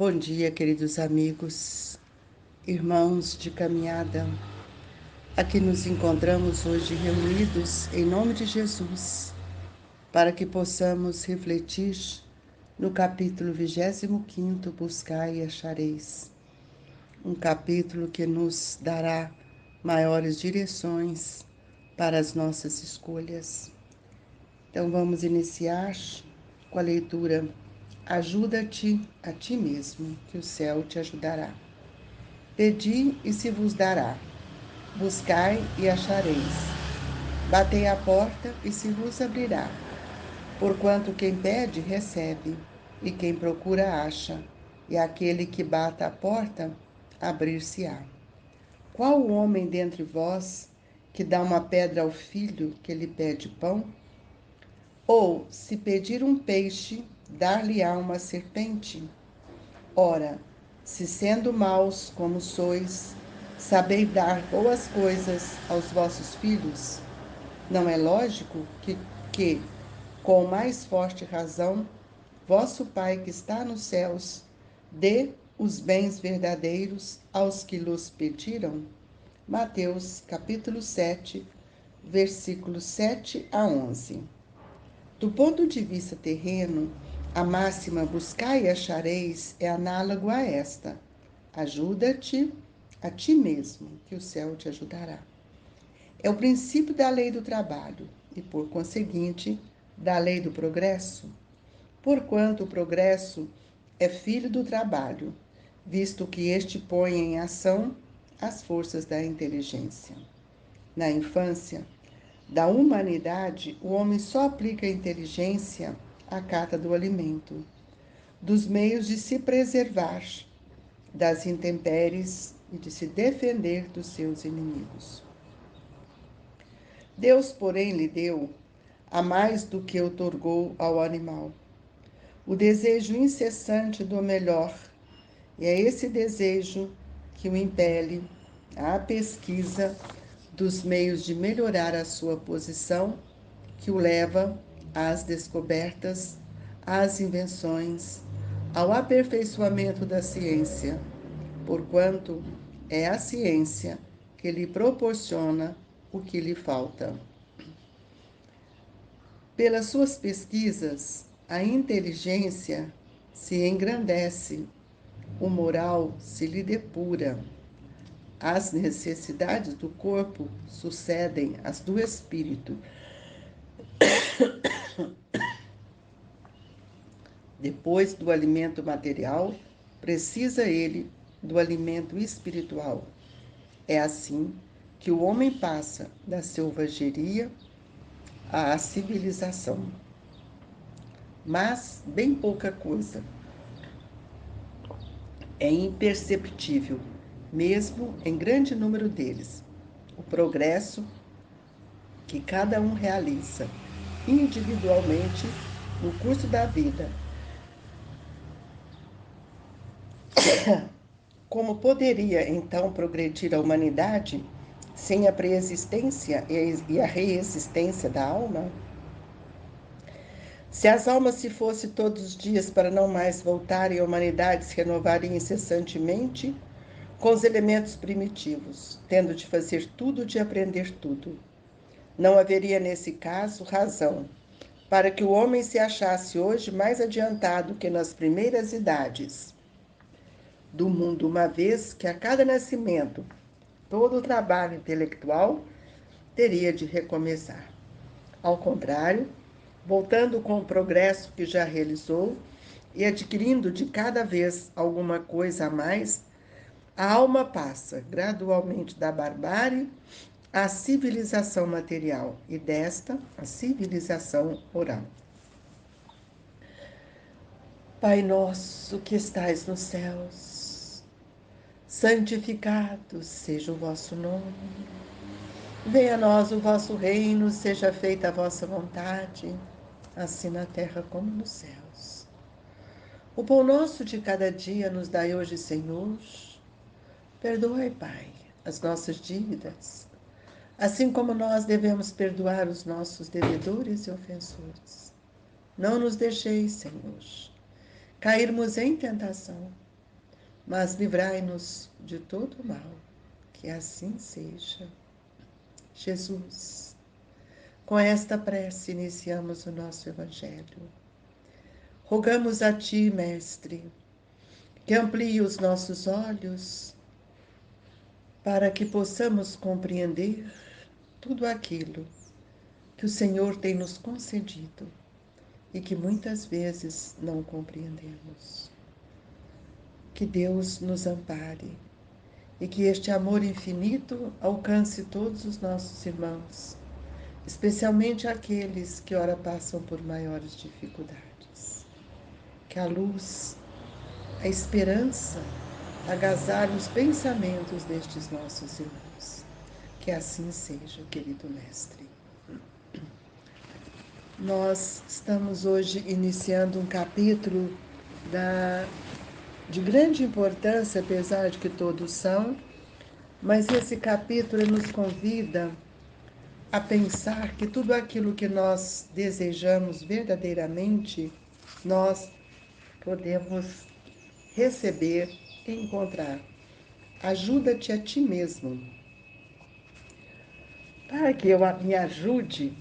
Bom dia, queridos amigos, irmãos de caminhada. Aqui nos encontramos hoje reunidos em nome de Jesus, para que possamos refletir no capítulo 25, Buscai e achareis. Um capítulo que nos dará maiores direções para as nossas escolhas. Então vamos iniciar com a leitura. Ajuda-te a ti mesmo, que o céu te ajudará. Pedi e se vos dará. Buscai e achareis. Batei à porta e se vos abrirá. Porquanto quem pede, recebe, e quem procura, acha, e aquele que bata à porta, abrir-se-á. Qual o homem dentre vós que dá uma pedra ao filho que lhe pede pão? Ou, se pedir um peixe, dar-lhe-á uma serpente? Ora, se sendo maus como sois, sabeis dar boas coisas aos vossos filhos, não é lógico que, com mais forte razão, vosso Pai que está nos céus, dê os bens verdadeiros aos que los pediram? Mateus, capítulo 7, versículos 7 a 11. Do ponto de vista terreno, a máxima buscai e achareis é análogo a esta: ajuda-te a ti mesmo, que o céu te ajudará. É o princípio da lei do trabalho e, por conseguinte, da lei do progresso, porquanto o progresso é filho do trabalho, visto que este põe em ação as forças da inteligência. Na infância da humanidade, o homem só aplica a inteligência à cata do alimento, dos meios de se preservar das intempéries e de se defender dos seus inimigos. Deus, porém, lhe deu a mais do que outorgou ao animal, o desejo incessante do melhor, e é esse desejo que o impele à pesquisa dos meios de melhorar a sua posição, que o leva às descobertas, às invenções, ao aperfeiçoamento da ciência, porquanto é a ciência que lhe proporciona o que lhe falta. Pelas suas pesquisas, a inteligência se engrandece, o moral se lhe depura. As necessidades do corpo sucedem às do espírito. Depois do alimento material, precisa ele do alimento espiritual. É assim que o homem passa da selvageria à civilização. Mas bem pouca coisa é imperceptível, mesmo em grande número deles. O progresso que cada um realiza individualmente no curso da vida. Como poderia então progredir a humanidade sem a preexistência e a reexistência da alma? Se as almas se fossem todos os dias para não mais voltarem, a humanidade se renovaria incessantemente com os elementos primitivos, tendo de fazer tudo, de aprender tudo. Não haveria, nesse caso, razão para que o homem se achasse hoje mais adiantado que nas primeiras idades do mundo, uma vez que a cada nascimento todo o trabalho intelectual teria de recomeçar. Ao contrário, voltando com o progresso que já realizou e adquirindo de cada vez alguma coisa a mais, a alma passa gradualmente da barbárie à civilização material e desta à civilização moral. Pai nosso que estais nos céus, santificado seja o vosso nome. Venha a nós o vosso reino, seja feita a vossa vontade, assim na terra como nos céus. O pão nosso de cada dia nos dai hoje, Senhor. Perdoai, Pai, as nossas dívidas, assim como nós devemos perdoar os nossos devedores e ofensores. Não nos deixeis, Senhor, cairmos em tentação, mas livrai-nos de todo o mal. Que assim seja. Jesus, com esta prece iniciamos o nosso Evangelho. Rogamos a Ti, Mestre, que amplie os nossos olhos para que possamos compreender tudo aquilo que o Senhor tem nos concedido e que muitas vezes não compreendemos. Que Deus nos ampare e que este amor infinito alcance todos os nossos irmãos, especialmente aqueles que ora passam por maiores dificuldades. Que a luz, a esperança, agasalhe os pensamentos destes nossos irmãos. Que assim seja, querido Mestre. Nós estamos hoje iniciando um capítulo de grande importância, apesar de que todos são, mas esse capítulo nos convida a pensar que tudo aquilo que nós desejamos verdadeiramente, nós podemos receber e encontrar. Ajuda-te a ti mesmo. Para que eu me ajude,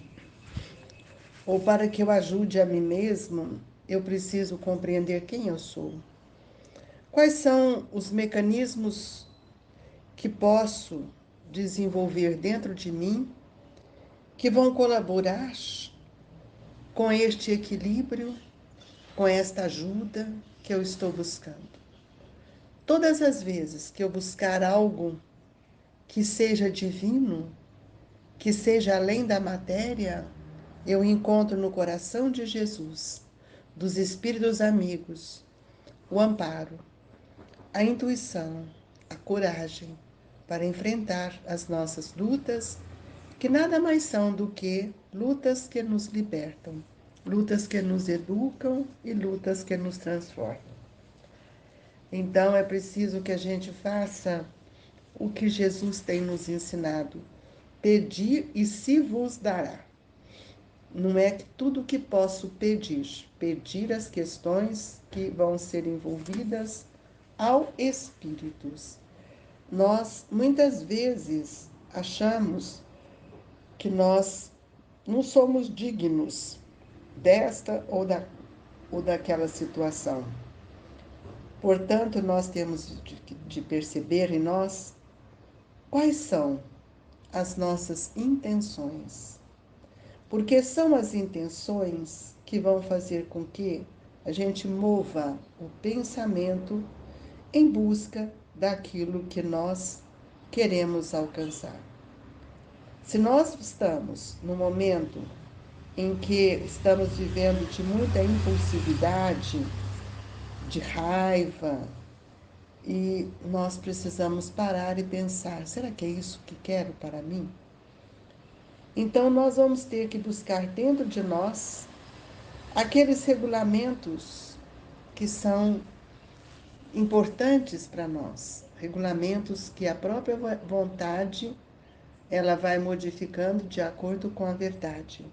ou para que eu ajude a mim mesmo, eu preciso compreender quem eu sou. Quais são os mecanismos que posso desenvolver dentro de mim que vão colaborar com este equilíbrio, com esta ajuda que eu estou buscando? Todas as vezes que eu buscar algo que seja divino, que seja além da matéria, eu encontro no coração de Jesus, dos Espíritos amigos, o amparo, a intuição, a coragem para enfrentar as nossas lutas, que nada mais são do que lutas que nos libertam, lutas que nos educam e lutas que nos transformam. Então é preciso que a gente faça o que Jesus tem nos ensinado: pedir e se vos dará. Não é tudo que posso pedir as questões que vão ser envolvidas ao Espíritos. Nós, muitas vezes, achamos que nós não somos dignos desta ou daquela situação. Portanto, nós temos de perceber em nós quais são as nossas intenções. Porque são as intenções que vão fazer com que a gente mova o pensamento em busca daquilo que nós queremos alcançar. Se nós estamos no momento em que estamos vivendo de muita impulsividade, de raiva, e nós precisamos parar e pensar: será que é isso que quero para mim? Então nós vamos ter que buscar dentro de nós aqueles regulamentos que são importantes para nós, regulamentos que a própria vontade ela vai modificando de acordo com a verdade.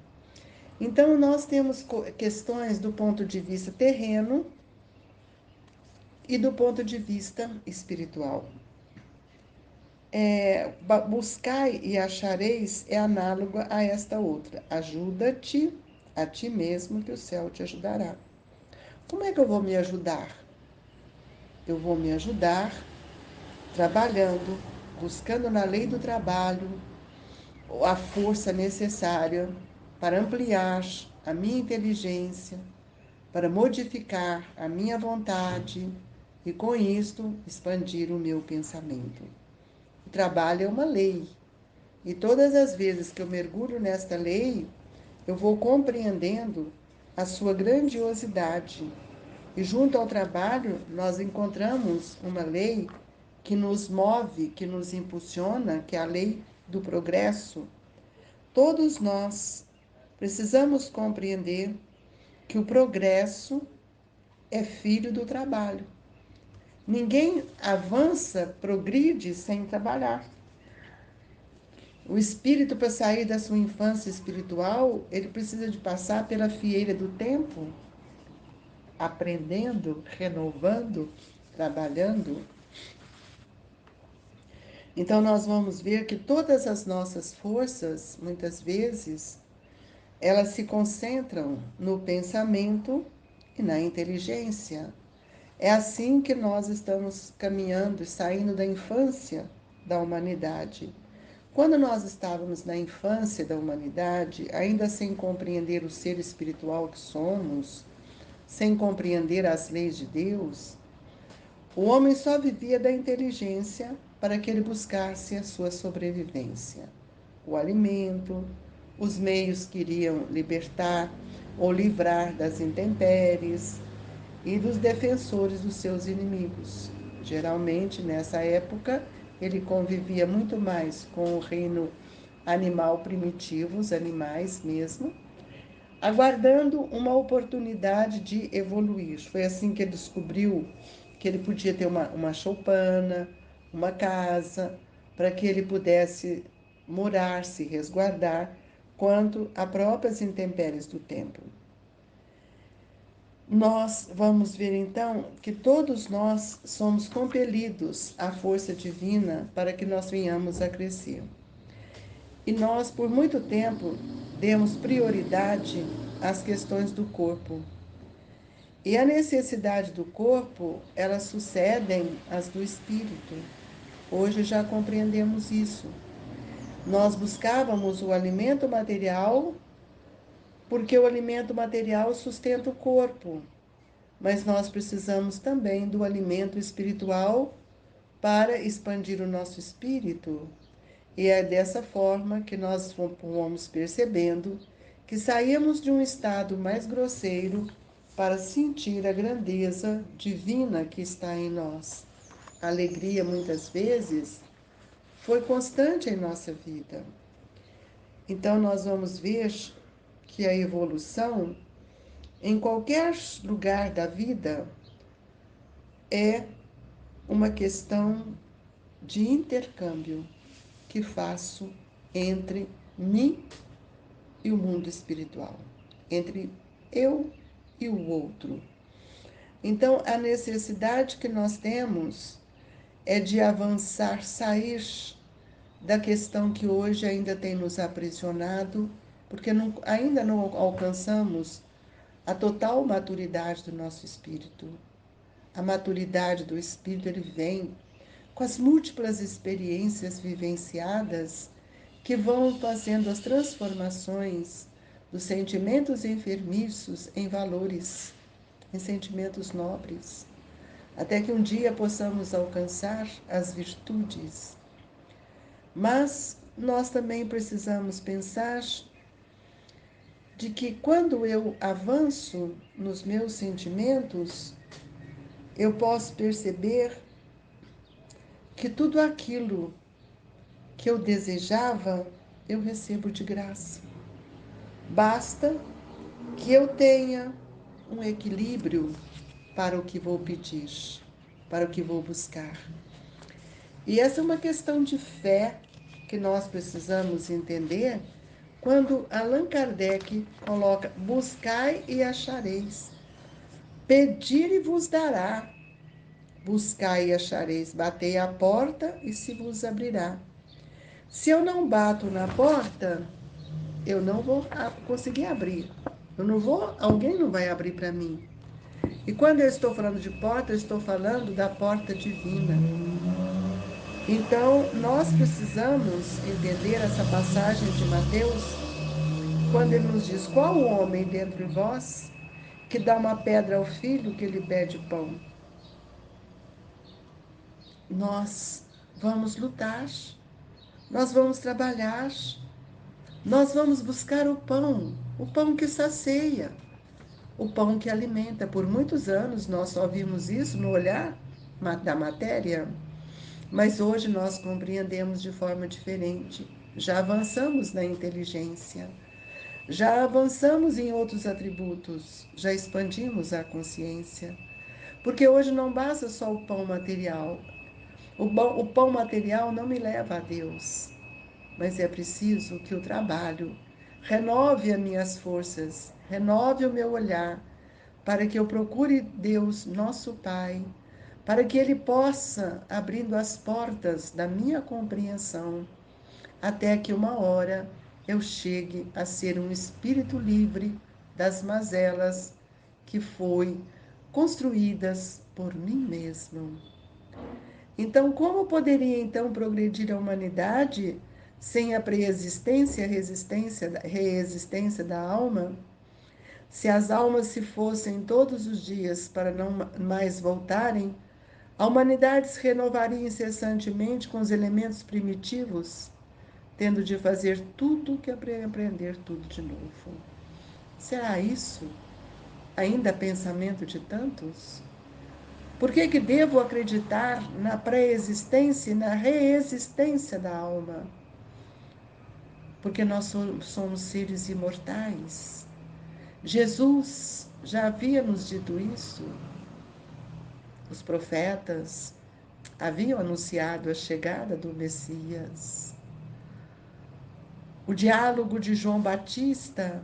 Então nós temos questões do ponto de vista terreno e do ponto de vista espiritual. Buscai e achareis é análogo a esta outra. Ajuda-te a ti mesmo, que o céu te ajudará. Como é que eu vou me ajudar? Eu vou me ajudar trabalhando, buscando na lei do trabalho a força necessária para ampliar a minha inteligência, para modificar a minha vontade e, com isto, expandir o meu pensamento. O trabalho é uma lei, e todas as vezes que eu mergulho nesta lei, eu vou compreendendo a sua grandiosidade. E junto ao trabalho, nós encontramos uma lei que nos move, que nos impulsiona, que é a lei do progresso. Todos nós precisamos compreender que o progresso é filho do trabalho. Ninguém avança, progride sem trabalhar. O espírito, para sair da sua infância espiritual, ele precisa de passar pela fieira do tempo, aprendendo, renovando, trabalhando, então nós vamos ver que todas as nossas forças, muitas vezes, elas se concentram no pensamento e na inteligência. É assim que nós estamos caminhando e saindo da infância da humanidade. Quando nós estávamos na infância da humanidade, ainda sem compreender o ser espiritual que somos, sem compreender as leis de Deus, o homem só vivia da inteligência para que ele buscasse a sua sobrevivência. O alimento, os meios que iriam libertar ou livrar das intempéries e dos defensores dos seus inimigos. Geralmente, nessa época, ele convivia muito mais com o reino animal primitivo, os animais mesmo, aguardando uma oportunidade de evoluir. Foi assim que ele descobriu que ele podia ter uma choupana, uma casa, para que ele pudesse morar, se resguardar quanto a próprias intempéries do tempo. Nós vamos ver então que todos nós somos compelidos à força divina para que nós venhamos a crescer. E nós, por muito tempo, demos prioridade às questões do corpo. E a necessidade do corpo, elas sucedem às do espírito. Hoje já compreendemos isso. Nós buscávamos o alimento material porque o alimento material sustenta o corpo, mas nós precisamos também do alimento espiritual para expandir o nosso espírito. E é dessa forma que nós vamos percebendo que saímos de um estado mais grosseiro para sentir a grandeza divina que está em nós. A alegria, muitas vezes, foi constante em nossa vida. Então, nós vamos ver que a evolução, em qualquer lugar da vida, é uma questão de intercâmbio que faço entre mim e o mundo espiritual, entre eu e o outro. Então, a necessidade que nós temos é de avançar, sair da questão que hoje ainda tem nos aprisionado, porque ainda não alcançamos a total maturidade do nosso espírito. A maturidade do espírito, ele vem com as múltiplas experiências vivenciadas que vão fazendo as transformações dos sentimentos enfermiços em valores, em sentimentos nobres, até que um dia possamos alcançar as virtudes. Mas nós também precisamos pensar de que quando eu avanço nos meus sentimentos, eu posso perceber que tudo aquilo que eu desejava, eu recebo de graça. Basta que eu tenha um equilíbrio para o que vou pedir, para o que vou buscar. E essa é uma questão de fé que nós precisamos entender quando Allan Kardec coloca: buscai e achareis, pedir e vos dará, buscai e achareis, batei à porta e se vos abrirá. Se eu não bato na porta, eu não vou conseguir abrir. Alguém não vai abrir para mim. E quando eu estou falando de porta, eu estou falando da porta divina. Então, nós precisamos entender essa passagem de Mateus, quando ele nos diz: qual o homem dentre vós que dá uma pedra ao filho que lhe pede pão? Nós vamos lutar, nós vamos trabalhar, nós vamos buscar o pão que sacia, o pão que alimenta. Por muitos anos nós só vimos isso no olhar da matéria, mas hoje nós compreendemos de forma diferente. Já avançamos na inteligência, já avançamos em outros atributos, já expandimos a consciência. Porque hoje não basta só o pão material. O pão material não me leva a Deus, mas é preciso que o trabalho renove as minhas forças, renove o meu olhar, para que eu procure Deus, nosso Pai, para que Ele possa, abrindo as portas da minha compreensão, até que uma hora eu chegue a ser um espírito livre das mazelas que foi construídas por mim mesmo. Então, como poderia então progredir a humanidade sem a preexistência, reexistência da alma? Se as almas se fossem todos os dias para não mais voltarem, a humanidade se renovaria incessantemente com os elementos primitivos, tendo de fazer tudo que aprender tudo de novo. Será isso ainda pensamento de tantos? Por que devo acreditar na pré-existência e na reexistência da alma? Porque nós somos seres imortais. Jesus já havia nos dito isso. Os profetas haviam anunciado a chegada do Messias. O diálogo de João Batista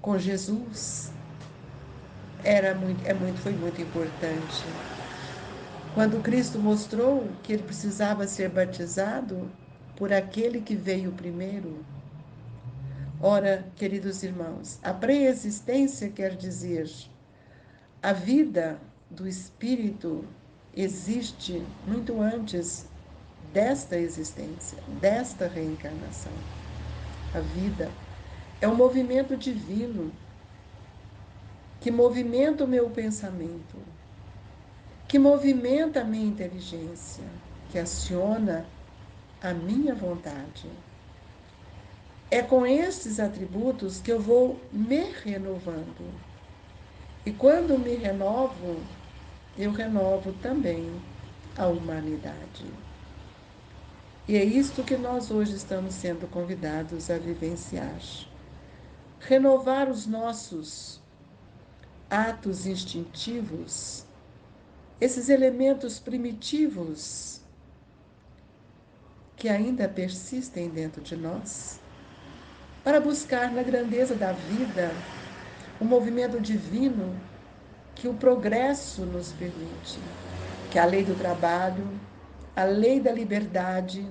com Jesus foi muito importante. Quando Cristo mostrou que ele precisava ser batizado por aquele que veio primeiro. Ora, queridos irmãos, a pré-existência quer dizer a vida do Espírito existe muito antes desta existência, desta reencarnação. A vida é um movimento divino que movimenta o meu pensamento, que movimenta a minha inteligência, que aciona a minha vontade. É com estes atributos que eu vou me renovando. E quando me renovo, eu renovo também a humanidade. E é isto que nós hoje estamos sendo convidados a vivenciar. Renovar os nossos atos instintivos, esses elementos primitivos que ainda persistem dentro de nós, para buscar na grandeza da vida o movimento divino que o progresso nos permite, que a lei do trabalho, a lei da liberdade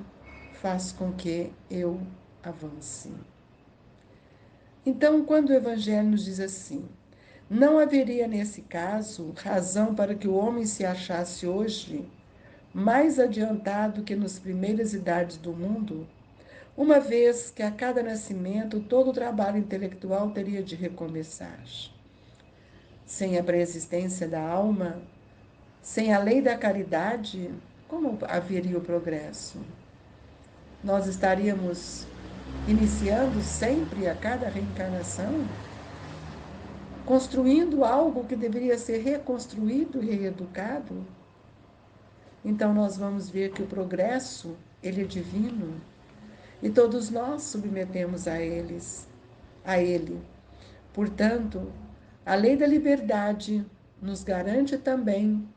faz com que eu avance. Então, quando o Evangelho nos diz assim, não haveria nesse caso razão para que o homem se achasse hoje mais adiantado que nas primeiras idades do mundo, uma vez que a cada nascimento todo o trabalho intelectual teria de recomeçar. Sem a preexistência da alma, sem a lei da caridade, como haveria o progresso? Nós estaríamos iniciando sempre a cada reencarnação, construindo algo que deveria ser reconstruído e reeducado? Então nós vamos ver que o progresso, ele é divino, e todos nós submetemos a ele. Portanto, a lei da liberdade nos garante também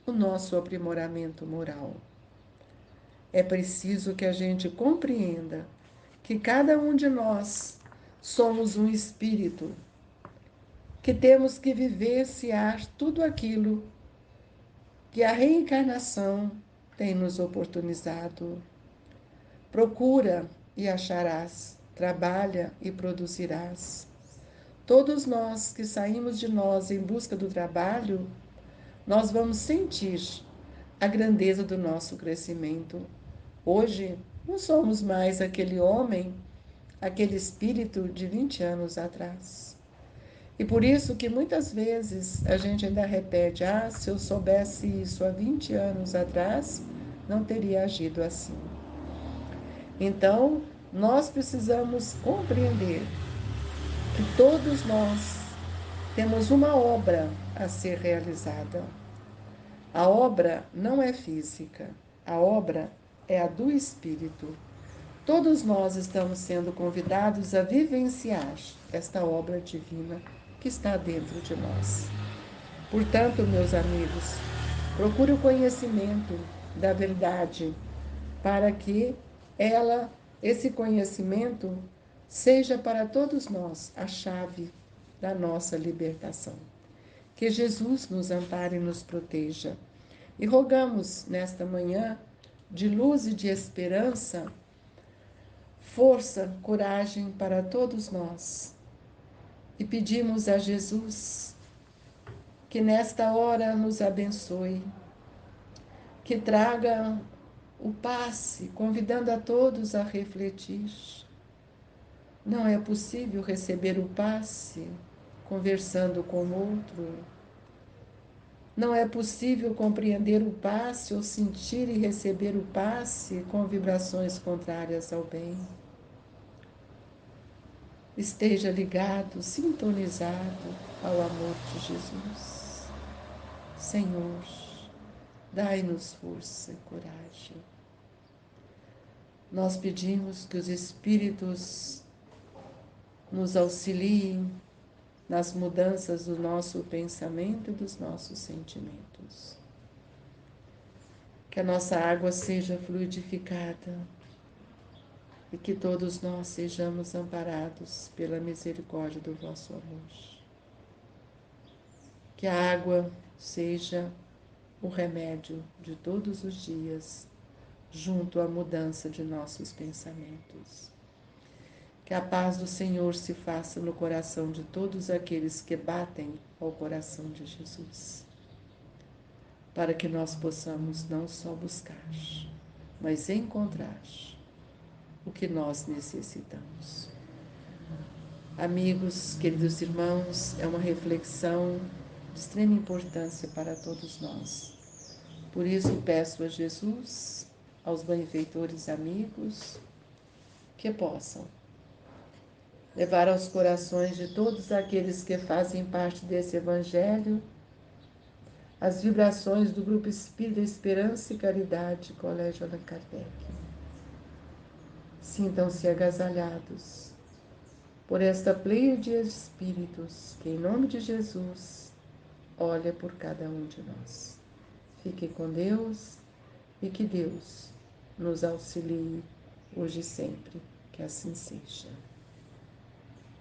o nosso aprimoramento moral. É preciso que a gente compreenda que cada um de nós somos um espírito, que temos que vivenciar tudo aquilo que a reencarnação tem nos oportunizado. Procura e acharás, trabalha e produzirás. Todos nós que saímos de nós em busca do trabalho, nós vamos sentir a grandeza do nosso crescimento. Hoje, não somos mais aquele homem, aquele espírito de 20 anos atrás. E por isso que muitas vezes a gente ainda repete, se eu soubesse isso há 20 anos atrás, não teria agido assim. Então, nós precisamos compreender que todos nós temos uma obra a ser realizada. A obra não é física, a obra é a do Espírito. Todos nós estamos sendo convidados a vivenciar esta obra divina que está dentro de nós. Portanto, meus amigos, procure o conhecimento da verdade para que esse conhecimento seja para todos nós a chave da nossa libertação. Que Jesus nos ampare e nos proteja. E rogamos nesta manhã de luz e de esperança, força, coragem para todos nós. E pedimos a Jesus que nesta hora nos abençoe, que traga o passe, convidando a todos a refletir. Não é possível receber o passe conversando com o outro. Não é possível compreender o passe ou sentir e receber o passe com vibrações contrárias ao bem. Esteja ligado, sintonizado ao amor de Jesus. Senhor, dai-nos força e coragem. Nós pedimos que os Espíritos nos auxiliem nas mudanças do nosso pensamento e dos nossos sentimentos. Que a nossa água seja fluidificada e que todos nós sejamos amparados pela misericórdia do vosso amor. Que a água seja o remédio de todos os dias, junto à mudança de nossos pensamentos. Que a paz do Senhor se faça no coração de todos aqueles que batem ao coração de Jesus, para que nós possamos não só buscar, mas encontrar o que nós necessitamos. Amigos, queridos irmãos, é uma reflexão de extrema importância para todos nós. Por isso peço a Jesus, aos benfeitores amigos, que possam levar aos corações de todos aqueles que fazem parte desse Evangelho as vibrações do Grupo Espírita Esperança e Caridade, Colégio Allan Kardec. Sintam-se agasalhados por esta pleiade de espíritos que, em nome de Jesus, olha por cada um de nós. Fique com Deus e que Deus nos auxilie hoje e sempre. Que assim seja.